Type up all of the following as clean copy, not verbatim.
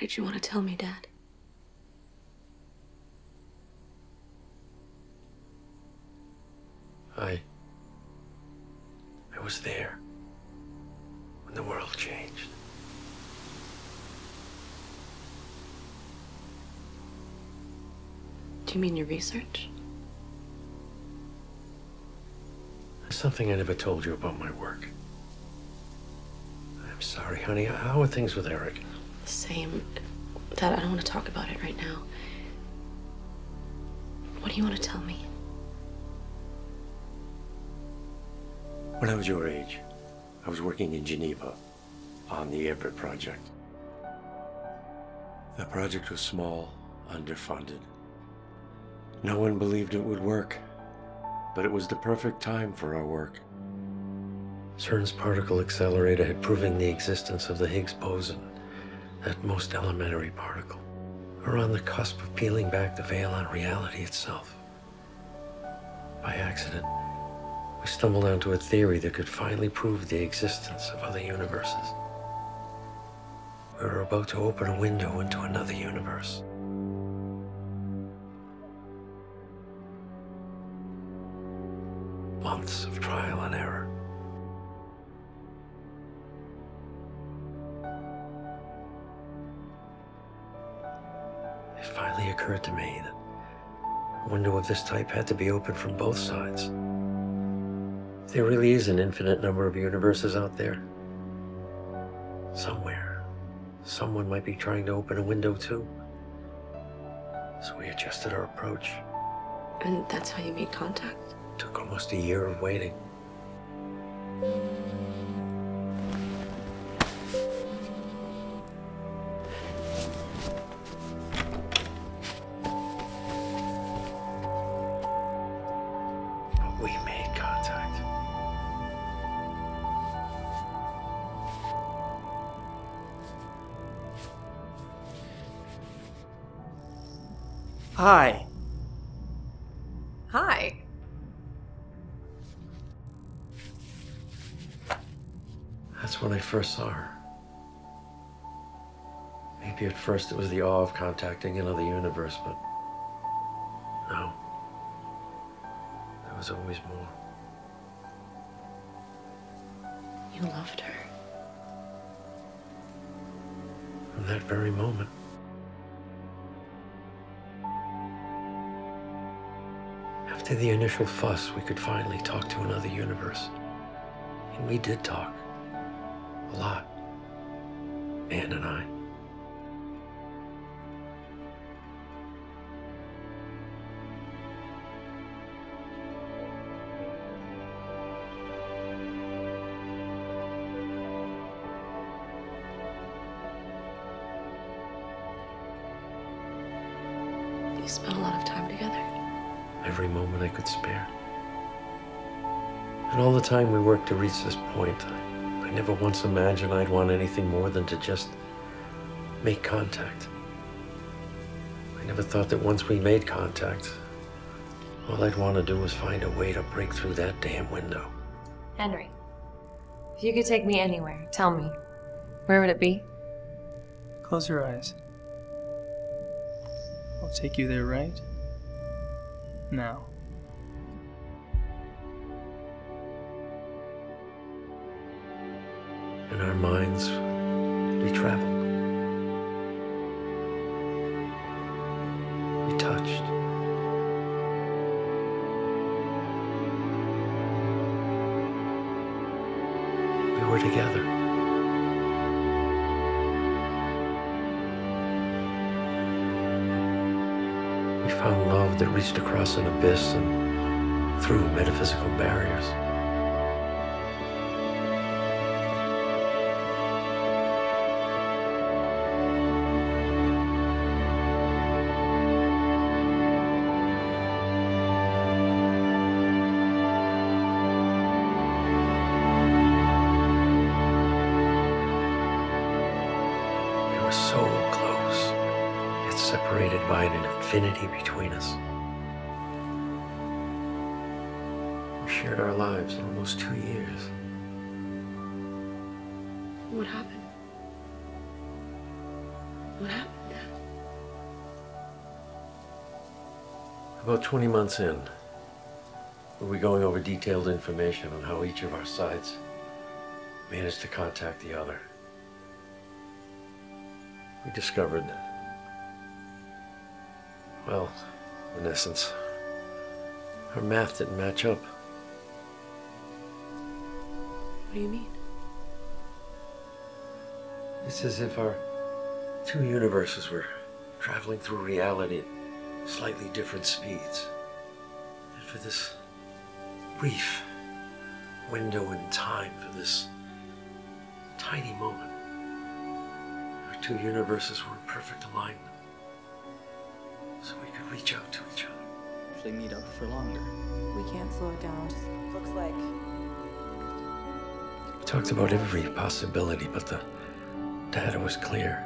did you want to tell me, Dad? I was there when the world changed. Do you mean your research? There's something I never told you about my work. I'm sorry, honey. How are things with Eric? The same. Dad, I don't want to talk about it right now. What do you want to tell me? When I was your age, I was working in Geneva on the Maverick project. The project was small, underfunded. No one believed it would work, but it was the perfect time for our work. CERN's particle accelerator had proven the existence of the Higgs boson, that most elementary particle. We're on the cusp of peeling back the veil on reality itself. By accident, we stumbled onto a theory that could finally prove the existence of other universes. We were about to open a window into another universe. Months of trial and error. It finally occurred to me that a window of this type had to be opened from both sides. If there really is an infinite number of universes out there, somewhere, someone might be trying to open a window too. So we adjusted our approach. And that's how you made contact? Took almost a year of waiting. But we made contact. Hi. Hi. That's when I first saw her. Maybe at first it was the awe of contacting another universe, but no. There was always more. You loved her. From that very moment. After the initial fuss, we could finally talk to another universe. And we did talk. A lot. Anne and I. You spent a lot of time together. Every moment I could spare. And all the time we worked to reach this point, I never once imagined I'd want anything more than to just make contact. I never thought that once we made contact, all I'd want to do was find a way to break through that damn window. Henry, if you could take me anywhere, tell me. Where would it be? Close your eyes. I'll take you there right now. In our minds, we traveled. We touched. We were together. We found love that reached across an abyss and through metaphysical barriers. We were so close, yet separated by an infinity between us. We shared our lives in almost 2 years. What happened? What happened? About 20 months in, we'll be going over detailed information on how each of our sides managed to contact the other. We discovered, well, in essence, our math didn't match up. What do you mean? It's as if our two universes were traveling through reality at slightly different speeds. And for this brief window in time, for this tiny moment, our two universes were in perfect alignment. So we could reach out to each other. Actually meet up for longer. We can't slow it down. Looks like We talked about every possibility, but the data was clear.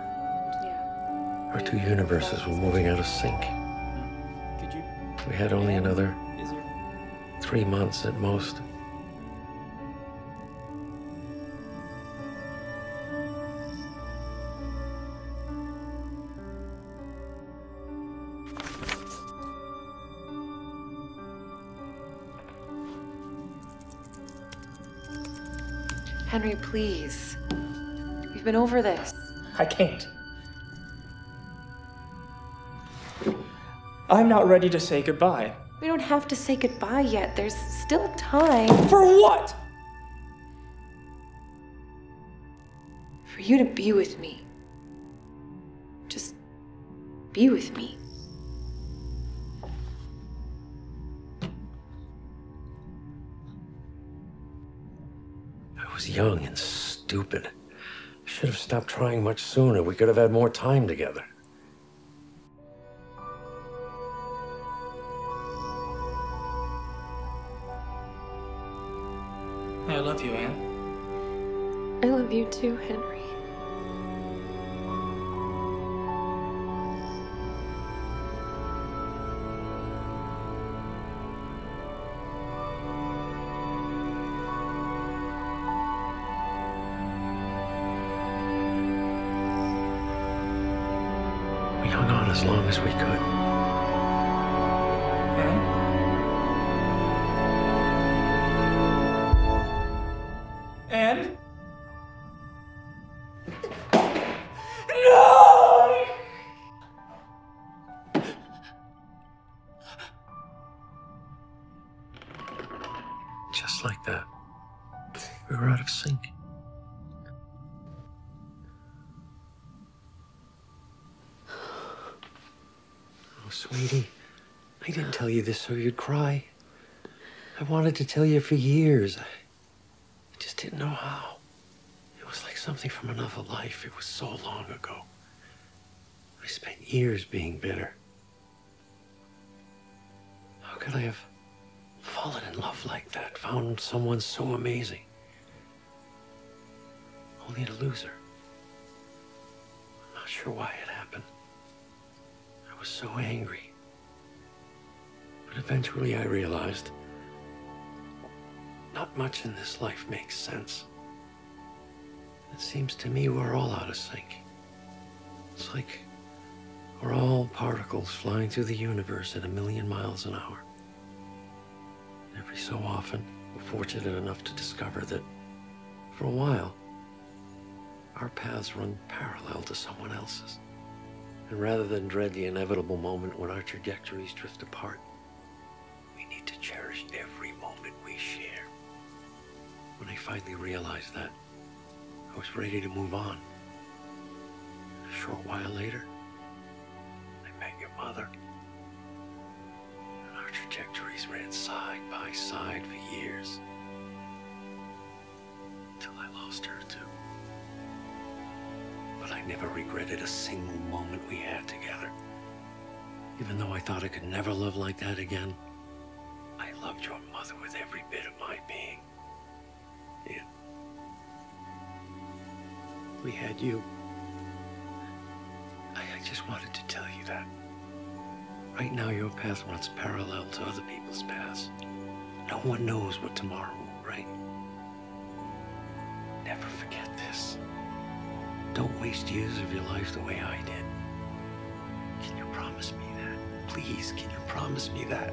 Our two universes were moving out of sync. Could you? We had only another Is there? 3 months at most. Henry, please. We've been over this. I can't. I'm not ready to say goodbye. We don't have to say goodbye yet. There's still time. For what? For you to be with me. Just be with me. I was young and stupid. I should have stopped trying much sooner. We could have had more time together. I love you, Anne. I love you too, Henry. We hung on as long as we could. Anne? No! Just like that. We were out of sync. Oh, sweetie, I didn't tell you this so you'd cry. I wanted to tell you for years. I just didn't know how. It was like something from another life. It was so long ago. I spent years being bitter. How could I have fallen in love like that? Found someone so amazing, only to lose her. I'm not sure why it happened. I was so angry. But eventually I realized not much in this life makes sense. It seems to me we're all out of sync. It's like we're all particles flying through the universe at 1,000,000 miles an hour. Every so often, we're fortunate enough to discover that, for a while, our paths run parallel to someone else's. And rather than dread the inevitable moment when our trajectories drift apart, we need to cherish every moment we share. When I finally realized that, I was ready to move on. A short while later, I met your mother. And our trajectories ran side by side for years. Until I lost her too. But I never regretted a single moment we had together. Even though I thought I could never love like that again, I loved your mother with every bit of my being. Yeah. We had you. I just wanted to tell you that. Right now, your path runs parallel to other people's paths. No one knows what tomorrow will bring. Never forget this. Don't waste years of your life the way I did. Can you promise me that? Please, can you promise me that?